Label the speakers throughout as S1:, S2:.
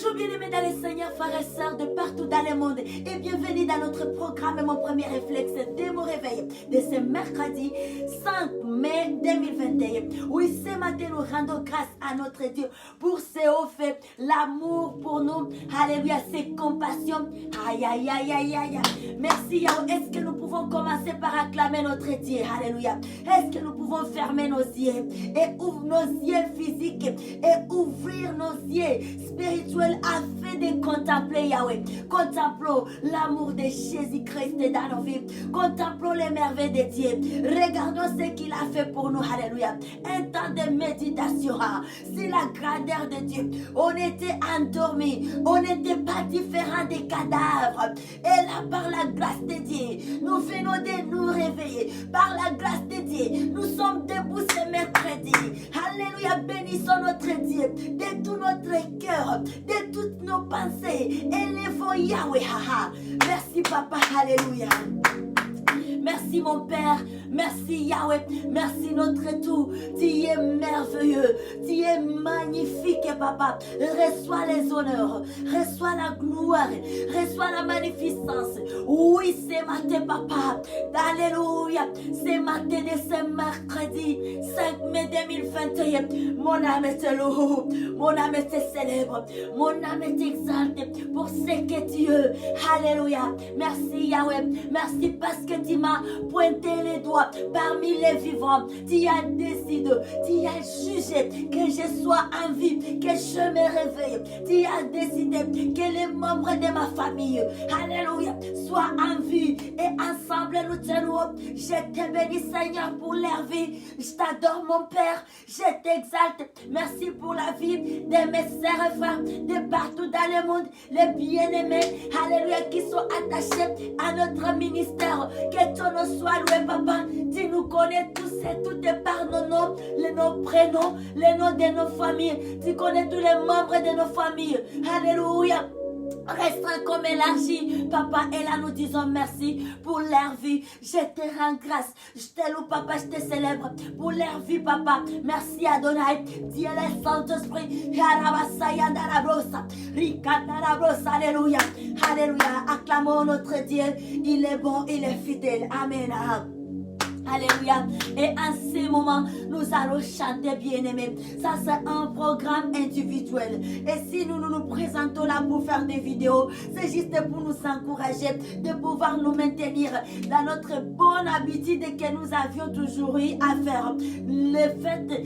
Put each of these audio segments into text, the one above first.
S1: Bonjour bien-aimés dans les Seigneurs, frères et sœurs de partout dans le monde et bienvenue dans notre programme Mon premier réflexe dès mon réveil de ce mercredi 5 mai 2021. Oui, ce matin nous rendons grâce à notre Dieu pour ses hauts faits, l'amour pour nous, alléluia, ses compassions. Aïe, aïe, aïe, aïe, aïe. Merci Yahweh. Est-ce que nous pouvons commencer par acclamer notre Dieu? Alléluia. Est-ce que nous pouvons fermer nos yeux et ouvrir nos yeux physiques et ouvrir nos yeux spirituels afin de contempler Yahweh. Contemplons l'amour de Jésus-Christ dans nos vies. Contemplons les merveilles de Dieu. Regardons ce qu'il a fait pour nous. Alléluia. Un temps de méditation. C'est la grandeur de Dieu. On était endormis. On n'était pas différents des cadavres. Et là, par la grâce de Dieu, nous venons de nous réveiller. Par la grâce de Dieu, nous sommes debout ce mercredi. Alléluia. Bénissons notre Dieu de tout notre cœur, de toutes nos pensées. Élevons Yahweh. Merci Papa. Alléluia. Merci mon Père, merci Yahweh, merci notre tout. Tu es merveilleux, tu es magnifique Papa. Reçois les honneurs, reçois la gloire, reçois la magnificence. Oui, c'est matin Papa, alléluia, c'est matin de ce mercredi 5 mai 2021. Mon âme te loue, mon âme te célèbre, mon âme t'exalte pour ce que tu es. Alléluia, merci Yahweh, merci parce que tu m'as pointé les doigts parmi les vivants. Tu as décidé, tu as jugé que je sois en vie, que je me réveille. Tu as décidé que les membres de ma famille, alléluia, soient en vie et ensemble nous te louons. Je te bénis Seigneur pour leur vie. Je t'adore mon Père, je t'exalte. Merci pour la vie de mes sœurs et frères de partout dans le monde, les bien-aimés, alléluia, qui sont attachés à notre ministère. Que ton nom soit loué, Papa. Tu nous connais tous et toutes par nos noms, nos prénoms, les noms de nos familles. Tu connais tous les membres de nos familles. Alléluia. Restreint comme élargi, Papa, et là nous disons merci pour leur vie. Je te rends grâce, je te loue, Papa, je te célèbre pour leur vie, Papa. Merci Adonai, Dieu le Saint-Esprit. Alléluia, alléluia. Acclamons notre Dieu, il est bon, il est fidèle. Amen. Alléluia. Et en ce moment, nous allons chanter, bien-aimés. Ça, c'est un programme individuel. Et si nous nous présentons là pour faire des vidéos, c'est juste pour nous encourager de pouvoir nous maintenir dans notre bonne habitude que nous avions toujours eu à faire. Le fait de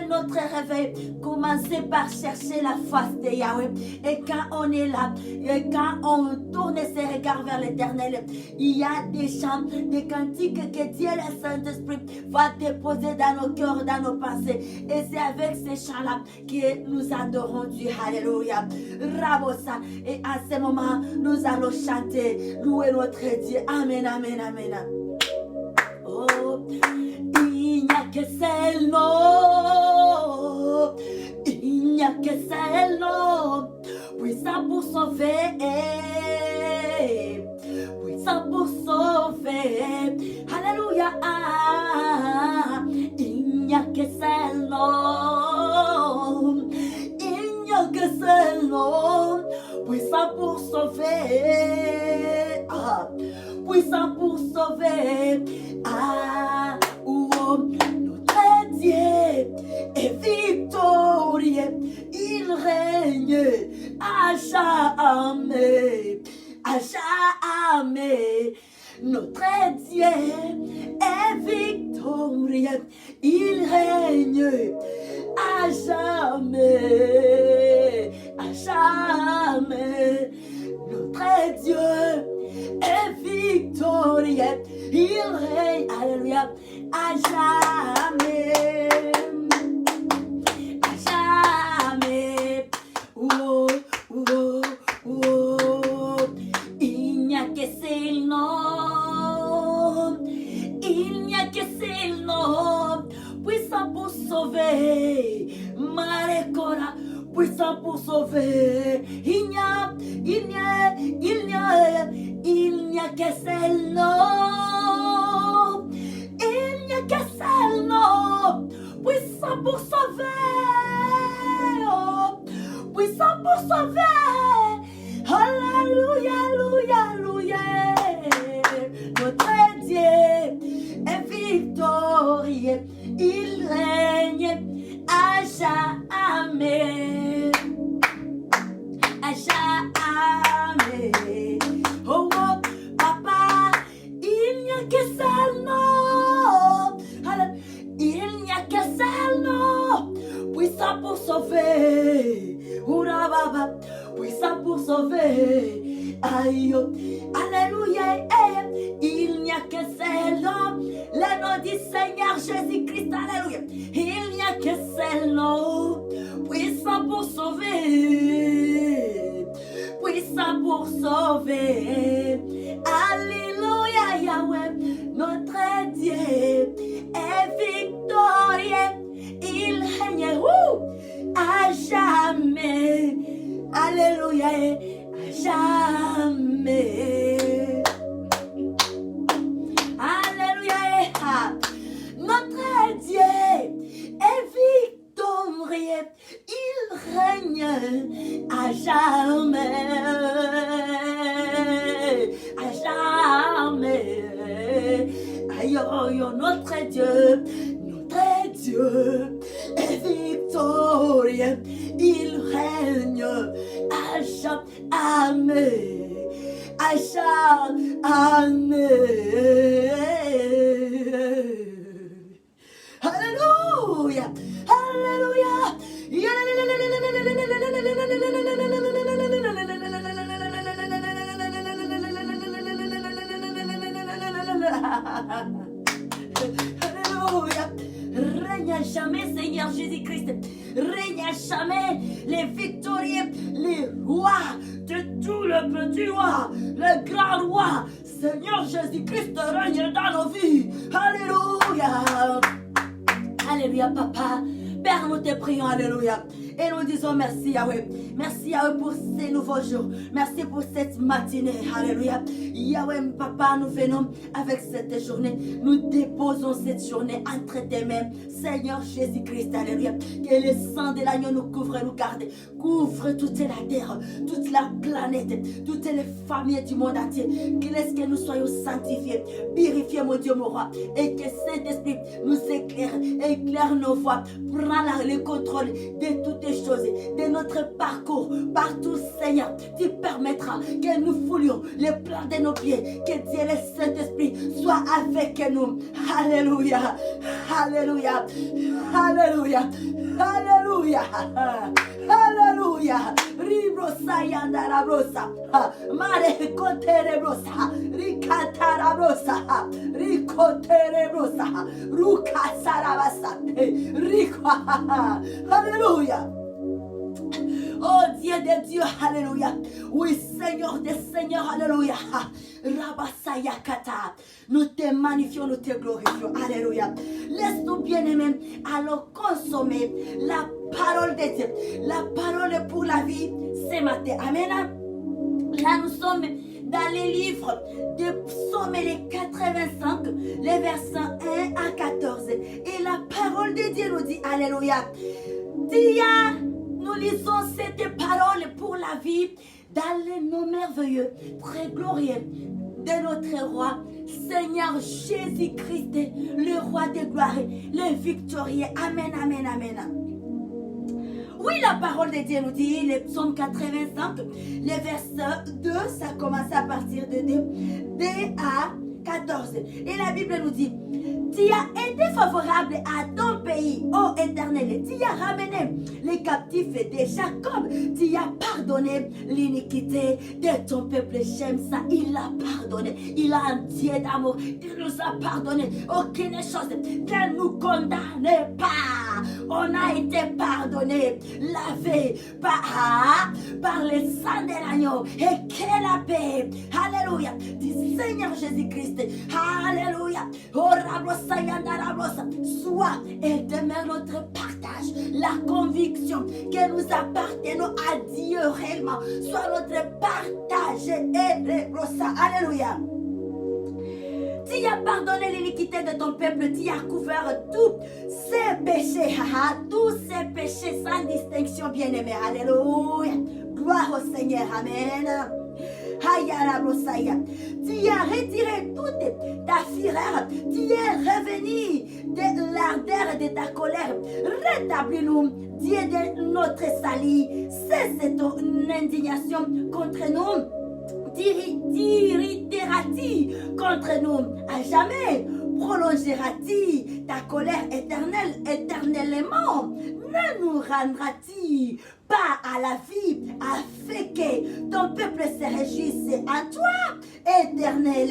S1: notre réveil, commencer par chercher la face de Yahweh. Et quand on est là, et quand on tourne ses regards vers l'éternel, il y a des chants, des cantiques que Dieu le Saint-Esprit va déposer dans nos cœurs, dans nos pensées. Et c'est avec ces chants-là que nous adorons Dieu. Alléluia. Rabosa. Et à ce moment, nous allons chanter, louer notre Dieu. Amen, amen, amen. Oh, il n'y a que seul nom. Il n'y a que seul nom. Puissant pour sauver. Puissant pour sauver. Alléluia. Il n'y a que seul nom. Il n'y a que seul nom. Puissant pour sauver. Puissant pour sauver. Notre Dieu est victorieux. Il règne à jamais. À jamais. Notre Dieu est victorieux, il règne à jamais, à jamais. Notre Dieu est victorieux, il règne, alléluia, à jamais, à jamais. Oh, oh, oh. Il n'y a que ses noms, il n'y a que ses noms, puissant pour sauver, Marécora, puissant pour sauver. Il n'y a que ses noms, il n'y a que ses noms, puissant pour sauver, oh, puissant pour sauver. sauver. Oura baba, puissant pour sauver. Aïe, alléluia, il n'y a qu'un seul nom, le nom du Seigneur Jésus-Christ, alléluia. Il n'y a qu'un seul nom, puissant pour sauver, puissant pour sauver. Alléluia, Yahweh, notre Dieu est victorieux, il règne à jamais. Alléluia, jamais. Alléluia. Notre Dieu est victorieux. Il règne à jamais. À jamais. Aïe, notre Dieu est victorieux. Il règne à jamais. À jamais. Alléluia. Alléluia. Alléluia. Règne à jamais, Seigneur Jésus-Christ. Règne à jamais, les victorieux, les rois de tout le petit roi, le grand roi. Seigneur Jésus-Christ règne dans nos vies. Alléluia. Alléluia, Papa. Père, nous te prions, alléluia. Et nous disons merci, Yahweh. Merci, Yahweh, pour ces nouveaux jours. Merci pour cette matinée, alléluia. Yahweh, Papa, nous venons avec cette journée. Nous déposons cette journée entre tes mains. Seigneur Jésus-Christ, alléluia. Que le sang de l'agneau nous couvre et nous garde. Couvre toute la terre, toute la planète, toutes les familles du monde entier. Que laisse que nous soyons sanctifiés, purifiés, mon Dieu, mon roi. Et que Saint-Esprit nous éclaire nos voies. Prends le contrôle de toutes les choses, de notre parcours. Partout, Seigneur, tu permettras que nous foulions les plans de nos pieds. Que Dieu, le Saint-Esprit, soit avec nous. Alléluia. Alléluia. Alléluia. Alléluia. Alléluia. Ribrosa yandara brosa. Mare kotere brosa. Rikatara brosa. Rikotere brosa. Rukasarabasa. Rikwa. Alléluia. Oh Dieu de Dieu, alléluia. Oui, Seigneur des Seigneurs, alléluia. Rabasaya kata. Nous te magnifions, nous te glorifions, alléluia. Laisse-nous bien-aimés, allons consommer la parole de Dieu. La parole pour la vie, ce matin. Amen. Là, nous sommes dans les livres de Psaume, les 85, les versets 1 à 14. Et la parole de Dieu nous dit, alléluia. Dia, nous lisons cette parole pour la vie dans les noms merveilleux, très glorieux de notre roi, Seigneur Jésus-Christ, le roi de gloire, le victorieux. Amen, amen, amen. Oui, la parole de Dieu nous dit, le psaume 85, les versets 2, ça commence à partir de 2 à 14. Et la Bible nous dit, tu as été favorable à ton pays, ô Éternel. Tu as ramené les captifs de Jacob. Tu as pardonné l'iniquité de ton peuple. J'aime ça. Il a pardonné. Il a un Dieu d'amour. Il nous a pardonné. Aucune chose ne nous condamne pas. On a été pardonné, lavé par le sang de l'agneau. Et quelle la paix. Alléluia. Du Seigneur Jésus-Christ. Alléluia. Oh, soit et demeure notre partage, la conviction que nous appartenons à Dieu réellement, soit notre partage et alléluia. Tu as pardonné l'iniquité de ton peuple, tu as couvert tous ses péchés sans distinction, bien-aimé. Alléluia. Gloire au Seigneur. Amen. Tu as retiré toute ta fureur, tu es revenu de l'ardeur de ta colère. Rétablis-nous, Dieu de notre salut. Cesse ton indignation contre nous. T'irriteras-tu contre nous à jamais? Prolongeras-tu ta colère éternellement? Ne nous nous rendras-tu pas à la vie, afin que ton peuple se réjouisse en toi, Éternel.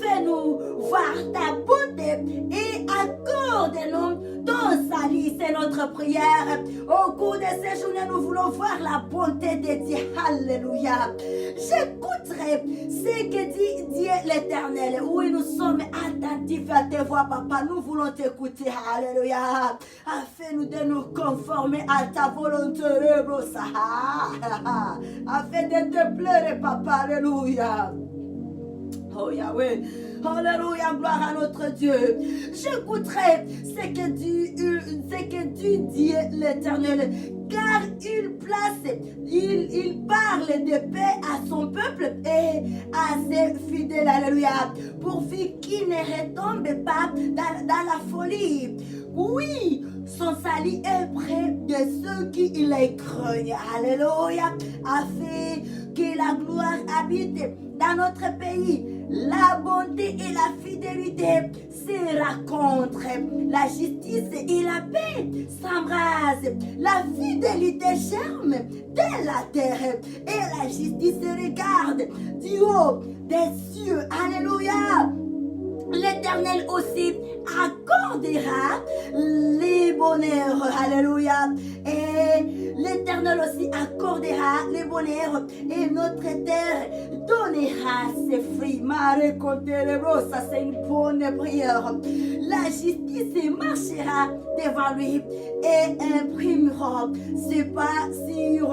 S1: Fais-nous voir ta bonté et accorde-nous ton salut. C'est notre prière. Au cours de ces journées, nous voulons voir la bonté de Dieu. Alléluia. J'écouterai ce que dit Dieu l'Éternel. Oui, nous sommes attentifs à te voir, papa. Nous voulons t'écouter. Alléluia. Afin de nous conformer à ta volonté. Afin de te plaire, papa. Alléluia. Oh Yahweh, alléluia, gloire à notre Dieu. J'écouterai ce que tu dis l'Éternel, car il parle de paix à son peuple et à ses fidèles, alléluia, pourvu qu'il ne retombe pas dans la folie. Oui, son salut est près de ceux qui les craignent, alléluia, afin que la gloire habite dans notre pays. La bonté et la fidélité se rencontrent. La justice et la paix s'embrassent. La fidélité germe de la terre et la justice regarde du haut des cieux. Alléluia. L'Éternel aussi accordera les bonheurs. Alléluia. Et l'Éternel aussi accordera les bonheurs. Et notre terre donnera ses fruits. Ça, c'est une bonne prière. La justice marchera devant lui et imprimera ses pas sur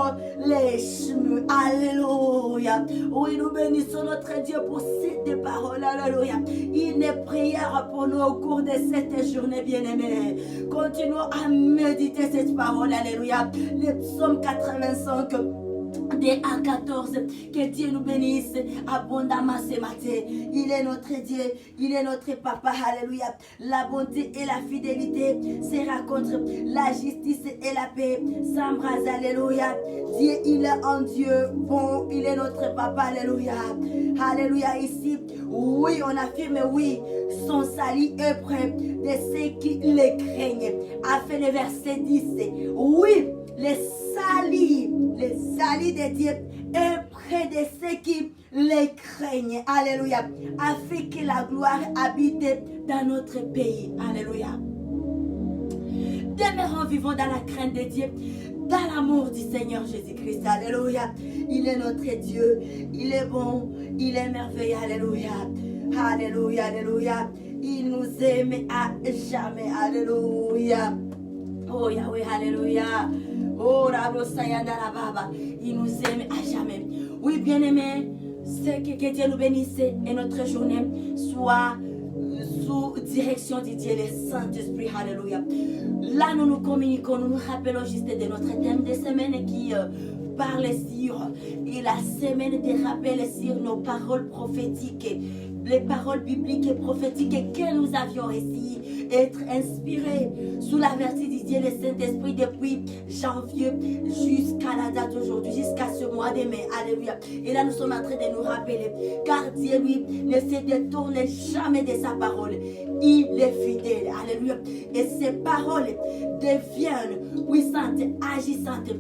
S1: les chemins. Alléluia. Oui, nous bénissons notre Dieu pour cette parole. Alléluia. Une prière pour nous au cours de cette journée bien-aimée. Continuons à méditer cette parole. Alléluia. Le psaume 85. Des A14, que Dieu nous bénisse abondamment ce matin. Il est notre Dieu, il est notre Papa, alléluia. La bonté et la fidélité se rencontrent, la justice et la paix s'embrassent, alléluia. Dieu, il est un Dieu bon, il est notre Papa, alléluia. Alléluia, ici, oui, on affirme, oui, son salut est près de ceux qui le craignent. Afin le verset 10, oui, le salut de Dieu est près de ceux qui les craignent. Alléluia. Afin que la gloire habite dans notre pays. Alléluia. Demeurons vivants dans la crainte de Dieu, dans l'amour du Seigneur Jésus-Christ. Alléluia. Il est notre Dieu. Il est bon. Il est merveilleux. Alléluia. Alléluia. Alléluia. Il nous aime à jamais. Alléluia. Oh Yahweh. Alléluia. Oh, il nous aime à jamais. Oui, bien-aimés, c'est que Dieu nous bénisse et notre journée soit sous direction du Dieu, le Saint-Esprit. Alléluia. Là, nous nous communiquons, nous nous rappelons juste de notre thème de semaine qui parle sur la semaine des rappels sur nos paroles prophétiques, les paroles bibliques et prophétiques que nous avions ici, être inspirés sous la vertu du Dieu, le Saint-Esprit, depuis janvier jusqu'à la date d'aujourd'hui, jusqu'à ce mois de mai. Alléluia. Et là, nous sommes en train de nous rappeler, car Dieu, lui, ne se détourne jamais de sa parole. Il est fidèle. Alléluia. Et ses paroles deviennent puissantes, agissantes,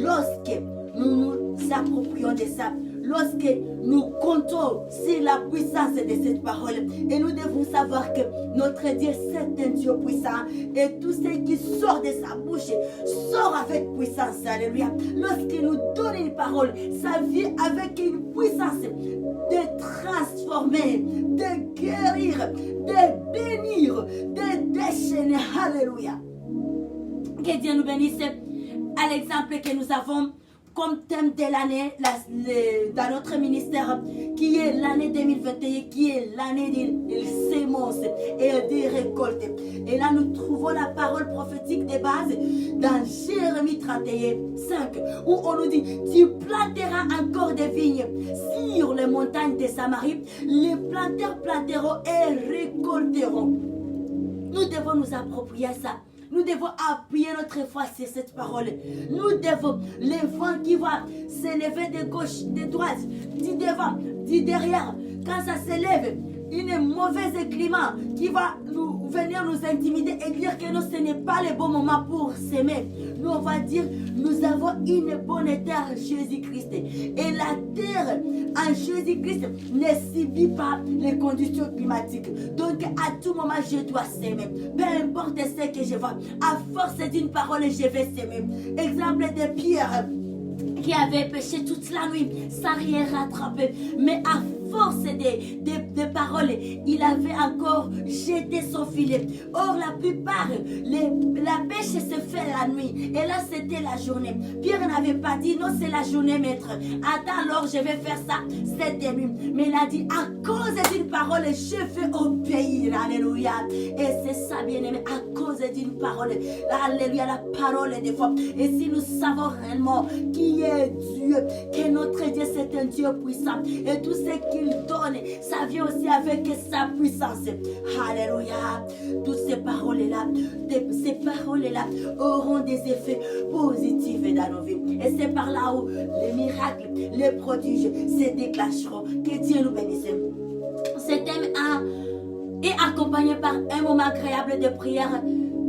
S1: lorsque nous nous approprions de ça. Lorsque nous comptons sur la puissance de cette parole, et nous devons savoir que notre Dieu, c'est un Dieu puissant, et tout ce qui sort de sa bouche sort avec puissance. Alléluia. Lorsqu'il nous donne une parole, ça vient avec une puissance de transformer, de guérir, de bénir, de déchaîner. Alléluia. Que Dieu nous bénisse. À l'exemple que nous avons comme thème de l'année dans notre ministère, qui est l'année 2021, qui est l'année des semences et des récoltes. Et là, nous trouvons la parole prophétique de base dans Jérémie 31, 5, où on nous dit: tu planteras encore des vignes sur les montagnes de Samarie, les planteurs planteront et récolteront. Nous devons nous approprier ça. Nous devons appuyer notre foi sur cette parole. Nous devons, les vents qui vont s'élever de gauche, de droite, du devant, du derrière, quand ça s'élève, une mauvaise climat qui va venir nous intimider et dire que non, ce n'est pas le bon moment pour s'aimer. Nous, on va dire, nous avons une bonne terre en Jésus-Christ. Et la terre en Jésus-Christ ne subit pas les conditions climatiques. Donc, à tout moment, je dois s'aimer. Peu importe ce que je vois, à force d'une parole, je vais s'aimer. Exemple de Pierre, qui avait péché toute la nuit sans rien rattraper. Mais à force de paroles, il avait encore jeté son filet. Or, la plupart, la pêche se fait la nuit. Et là, c'était la journée. Pierre n'avait pas dit, non, c'est la journée, maître. Attends, alors, je vais faire ça cette nuit. Mais il a dit, à cause d'une parole, je vais obéir. Alléluia. Et c'est ça, bien-aimé, à cause d'une parole. Alléluia, la parole est de foi. Et si nous savons réellement qui est Dieu, que notre Dieu, c'est un Dieu puissant. Et tout ce qu'il donne, ça vient aussi avec sa puissance. Alléluia. Toutes ces paroles-là auront des effets positifs dans nos vies. Et c'est par là où les miracles, les prodiges se déclencheront. Que Dieu nous bénisse. Cet thème est accompagné par un moment agréable de prière.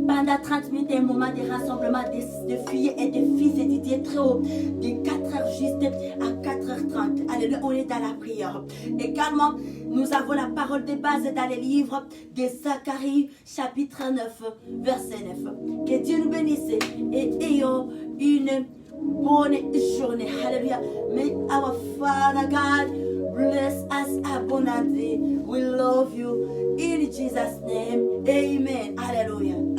S1: Pendant 30 minutes, un moment de rassemblement de filles et de fils et Dieu très haut, de 4h juste à 4h30. Alléluia, on est dans la prière. Également, nous avons la parole de base dans les livres de Zacharie, chapitre 9, verset 9. Que Dieu nous bénisse et ayons une bonne journée. Alléluia. May our Father God bless us abundantly. We love you. In Jesus' name, amen. Hallelujah.